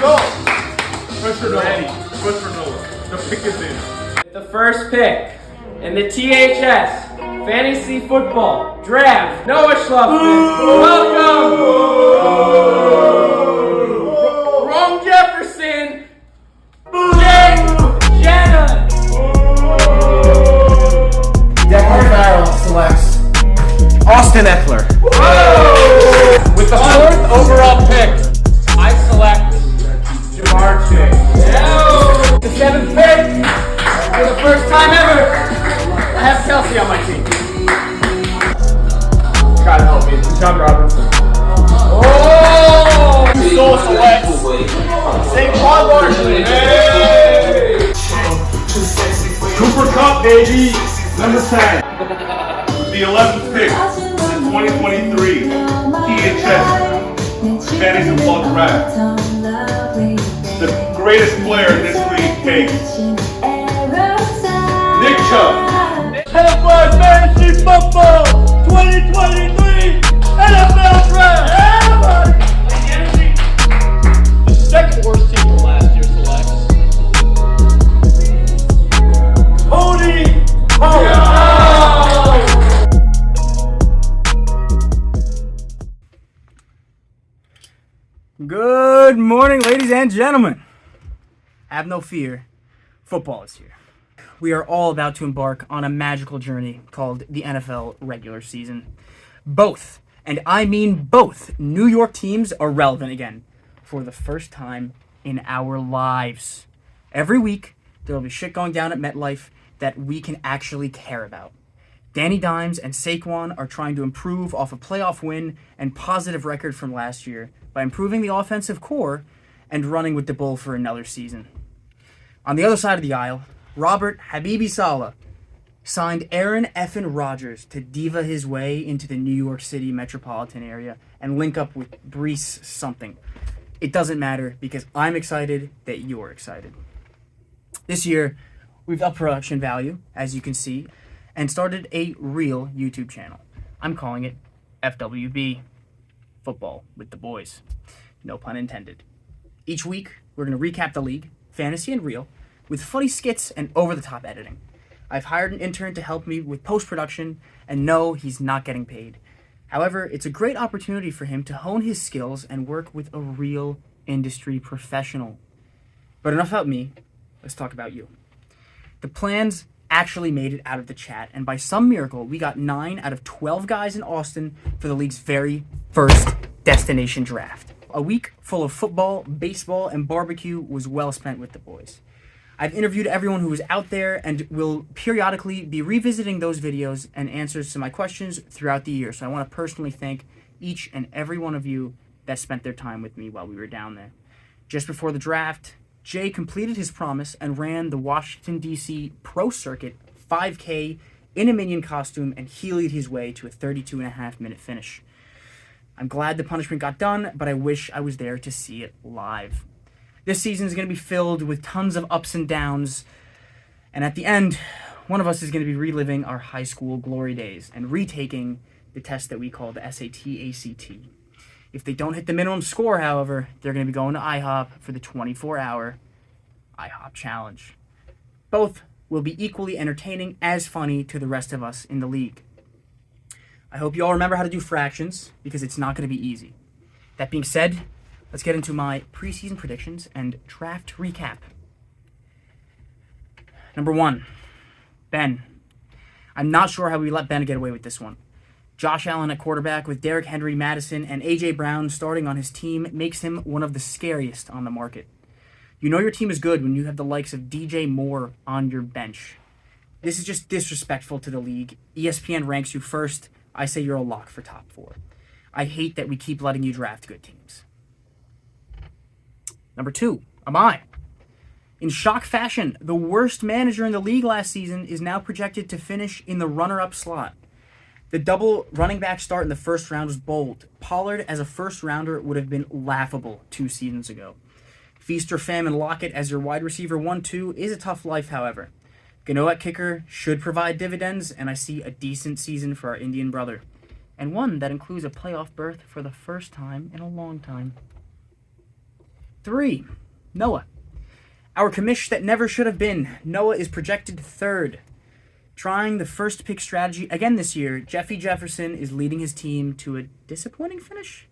go. Push for Noah. The pick is in. The first pick in the THS Fantasy Football Draft, Noah Schluffman. Welcome. Wrong Jefferson. Jake Jenna. Declan Farrell selects Austin Eckler. With the fourth overall pick, I select Jamar Chase. The seventh pick, for the first time ever, I have Kelsey on my team. Gotta help me. John Robinson. Oh! Soul selects Saquon Barkley. Hey! Cooper Kupp, baby. Number 10. The 11th pick in 2023 THS Fantasy Football Draft. The greatest player in this league takes Nick Chubb. NFL Fantasy Football 2023 NFL Draft. The second worst team from last year selects Cody Pollard. Good morning, ladies and gentlemen. Have no fear, football is here. We are all about to embark on a magical journey called the NFL regular season. Both, and I mean both, New York teams are relevant again for the first time in our lives. Every week, there will be shit going down at MetLife that we can actually care about. Danny Dimes and Saquon are trying to improve off a playoff win and positive record from last year by improving the offensive core and running with the bull for another season. On the other side of the aisle, Robert Habibi Saleh signed Aaron effin Rodgers to diva his way into the New York City metropolitan area and link up with Brees something. It doesn't matter because I'm excited that you're excited. This year, we've upped production value, as you can see, and started a real YouTube channel. I'm calling it FWB, Football with the Boys. No pun intended. Each week, we're going to recap the league, fantasy and real, with funny skits and over-the-top editing. I've hired an intern to help me with post-production, and no, he's not getting paid. However, it's a great opportunity for him to hone his skills and work with a real industry professional. But enough about me, let's talk about you. The plans actually made it out of the chat, and by some miracle, we got 9 out of 12 guys in Austin for the league's very first destination draft. A week full of football, baseball, and barbecue was well spent with the boys. I've interviewed everyone who was out there and will periodically be revisiting those videos and answers to my questions throughout the year. So I want to personally thank each and every one of you that spent their time with me while we were down there. Just before the draft, Jay completed his promise and ran the Washington, D.C. Pro Circuit 5K in a Minion costume and heeled his way to a 32.5-minute finish. I'm glad the punishment got done, but I wish I was there to see it live. This season is going to be filled with tons of ups and downs, and at the end, one of us is going to be reliving our high school glory days and retaking the test that we call the SAT-ACT. If they don't hit the minimum score, however, they're going to be going to IHOP for the 24-hour IHOP challenge. Both will be equally entertaining as funny to the rest of us in the league. I hope you all remember how to do fractions, because it's not going to be easy. That being said, let's get into my preseason predictions and draft recap. Number 1, Ben. I'm not sure how we let Ben get away with this one. Josh Allen at quarterback with Derrick Henry, Madison, and A.J. Brown starting on his team makes him one of the scariest on the market. You know your team is good when you have the likes of DJ Moore on your bench. This is just disrespectful to the league. ESPN ranks you first. I say you're a lock for top 4. I hate that we keep letting you draft good teams. Number 2, Amai. In shock fashion, the worst manager in the league last season is now projected to finish in the runner-up slot. The double running back start in the first round was bold. Pollard as a first-rounder would have been laughable 2 seasons ago. Feast or famine Lockett as your wide receiver 1-2 is a tough life, however. Gano at kicker should provide dividends, and I see a decent season for our Indian brother. And one that includes a playoff berth for the first time in a long time. 3. Noah. Our commish that never should have been. Noah is projected 3rd. Trying the first pick strategy again this year, Jeffy Jefferson is leading his team to a disappointing finish.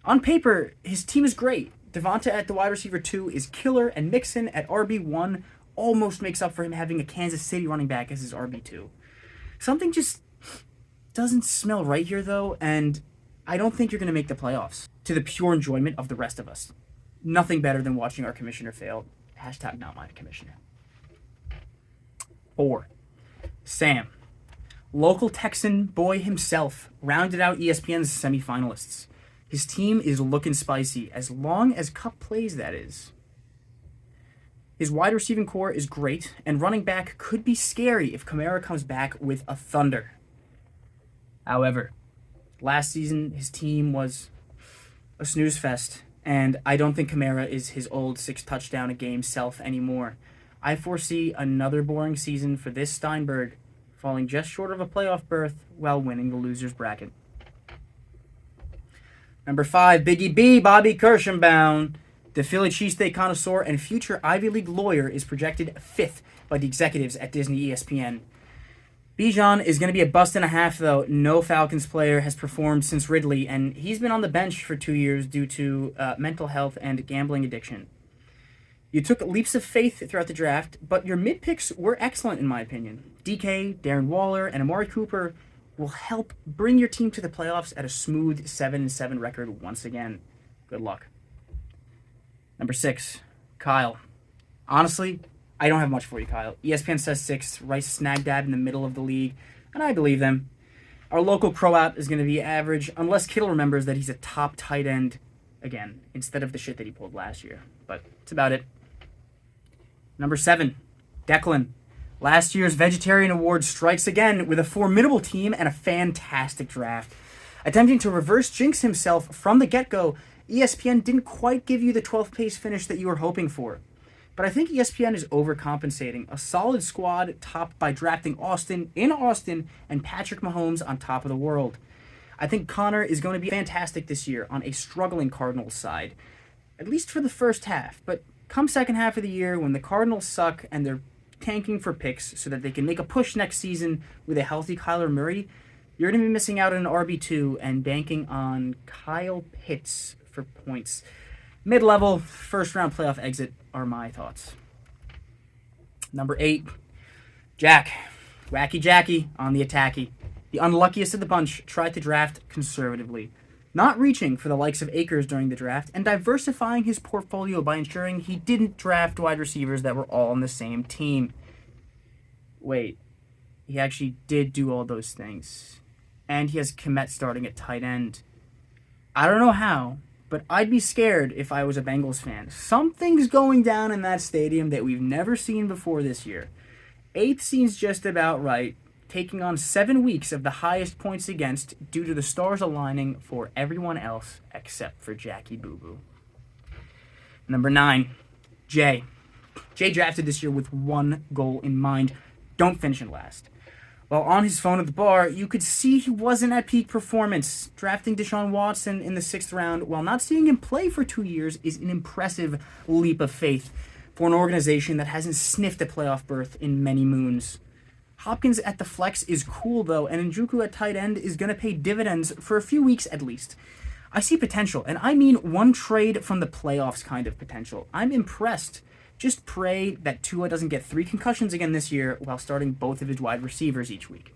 On paper, his team is great. Devonta at the wide receiver 2 is killer, and Mixon at RB1 almost makes up for him having a Kansas City running back as his RB2. Something just doesn't smell right here, though, and I don't think you're going to make the playoffs. To the pure enjoyment of the rest of us. Nothing better than watching our commissioner fail. Hashtag not my commissioner. 4. Sam. Local Texan boy himself rounded out ESPN's semifinalists. His team is looking spicy, as long as Cup plays, that is. His wide receiving core is great, and running back could be scary if Kamara comes back with a thunder. However, last season his team was a snooze fest, and I don't think Kamara is his old 6-touchdown-a-game self anymore. I foresee another boring season for this Steinberg, falling just short of a playoff berth while winning the loser's bracket. Number 5, Biggie B, Bobby Kirschenbaum. The Philly cheesesteak connoisseur and future Ivy League lawyer is projected 5th by the executives at Disney ESPN. Bijan is going to be a bust and a half, though. No Falcons player has performed since Ridley, and he's been on the bench for 2 years due to mental health and gambling addiction. You took leaps of faith throughout the draft, but your mid-picks were excellent in my opinion. DK, Darren Waller, and Amari Cooper will help bring your team to the playoffs at a smooth 7-7 record once again. Good luck. Number 6, Kyle. Honestly, I don't have much for you, Kyle. ESPN says 6th, right snag dab in the middle of the league, and I believe them. Our local Croat is going to be average, unless Kittle remembers that he's a top tight end again, instead of the shit that he pulled last year. But that's about it. Number 7, Declan. Last year's Vegetarian Award strikes again with a formidable team and a fantastic draft. Attempting to reverse jinx himself from the get-go, ESPN didn't quite give you the 12th place finish that you were hoping for. But I think ESPN is overcompensating. A solid squad topped by drafting Austin in Austin and Patrick Mahomes on top of the world. I think Connor is going to be fantastic this year on a struggling Cardinals side, at least for the first half. But come second half of the year, when the Cardinals suck and they're tanking for picks so that they can make a push next season with a healthy Kyler Murray, you're going to be missing out on an RB2 and banking on Kyle Pitts for points. Mid-level, first-round playoff exit are my thoughts. Number 8, Jack. Wacky Jackie on the attacky. The unluckiest of the bunch tried to draft conservatively, not reaching for the likes of Akers during the draft and diversifying his portfolio by ensuring he didn't draft wide receivers that were all on the same team. Wait, he actually did do all those things. And he has Kmet starting at tight end. I don't know how, but I'd be scared if I was a Bengals fan. Something's going down in that stadium that we've never seen before this year. 8th seems just about right, taking on 7 weeks of the highest points against due to the stars aligning for everyone else except for Jackie Boo Boo. Number 9, Jay. Jay drafted this year with one goal in mind: don't finish in last. While on his phone at the bar, you could see he wasn't at peak performance. Drafting Deshaun Watson in the 6th round while not seeing him play for 2 years is an impressive leap of faith for an organization that hasn't sniffed a playoff berth in many moons. Hopkins at the flex is cool, though, and Njoku at tight end is going to pay dividends for a few weeks at least. I see potential, and I mean one trade from the playoffs kind of potential. I'm impressed. Just pray that Tua doesn't get 3 concussions again this year while starting both of his wide receivers each week.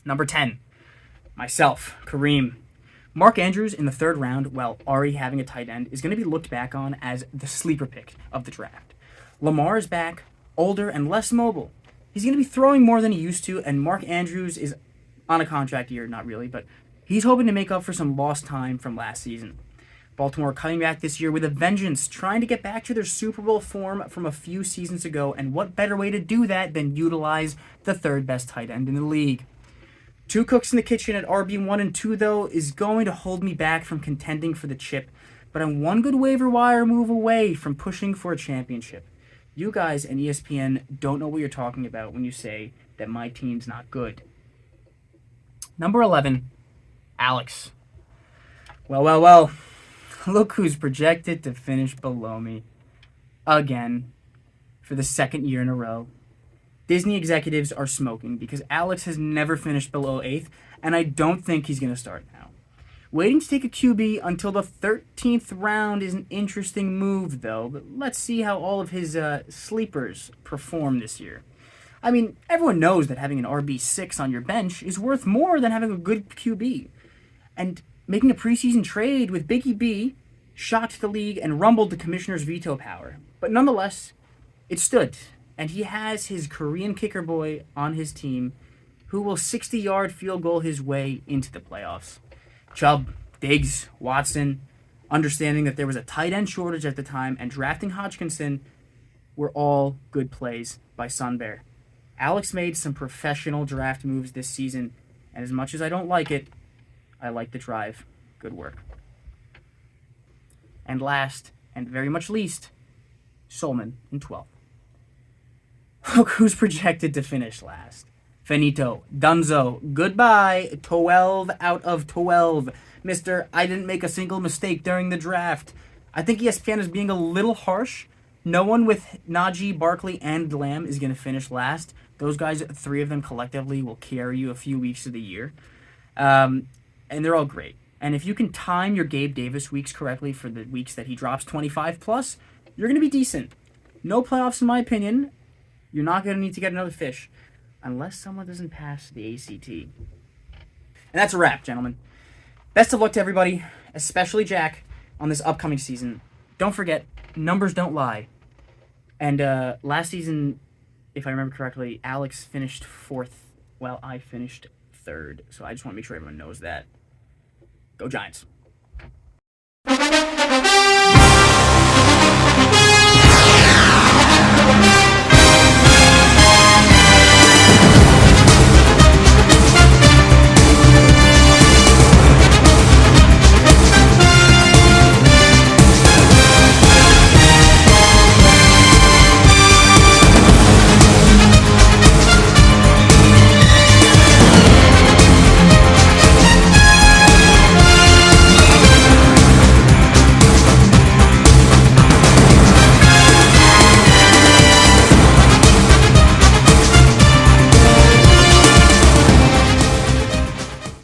Number 10, myself, Kareem. Mark Andrews in the 3rd round, while already having a tight end, is going to be looked back on as the sleeper pick of the draft. Lamar is back, older and less mobile. He's going to be throwing more than he used to, and Mark Andrews is on a contract year, not really, but he's hoping to make up for some lost time from last season. Baltimore coming back this year with a vengeance, trying to get back to their Super Bowl form from a few seasons ago, and what better way to do that than utilize the 3rd best tight end in the league. 2 cooks in the kitchen at RB1 and 2, though, is going to hold me back from contending for the chip, but I'm one good waiver wire move away from pushing for a championship. You guys and ESPN don't know what you're talking about when you say that my team's not good. Number 11, Alex. Well. Look who's projected to finish below me. Again. For the second year in a row. Disney executives are smoking because Alex has never finished below 8th, and I don't think he's going to start now. Waiting to take a QB until the 13th round is an interesting move, though, but let's see how all of his sleepers perform this year. I mean, everyone knows that having an RB6 on your bench is worth more than having a good QB. And making a preseason trade with Biggie B shocked the league and rumbled the commissioner's veto power. But nonetheless, it stood, and he has his Korean kicker boy on his team who will 60-yard field goal his way into the playoffs. Chubb, Diggs, Watson, understanding that there was a tight end shortage at the time, and drafting Hodgkinson were all good plays by Sunbear. Alex made some professional draft moves this season, and as much as I don't like it, I like the drive. Good work. And last, and very much least, Solman in 12th. Look who's projected to finish last. Finito, Dunzo, goodbye, 12 out of 12. Mr. I didn't make a single mistake during the draft. I think ESPN is being a little harsh. No one with Najee, Barkley, and Lamb is going to finish last. Those guys, 3 of them collectively, will carry you a few weeks of the year. And they're all great. And if you can time your Gabe Davis weeks correctly for the weeks that he drops 25 plus, you're going to be decent. No playoffs, in my opinion. You're not going to need to get another fish unless someone doesn't pass the ACT. And that's a wrap, gentlemen. Best of luck to everybody, especially Jack, on this upcoming season. Don't forget, numbers don't lie. And last season, if I remember correctly, Alex finished 4th while I finished 3rd. So I just want to make sure everyone knows that. Go Giants.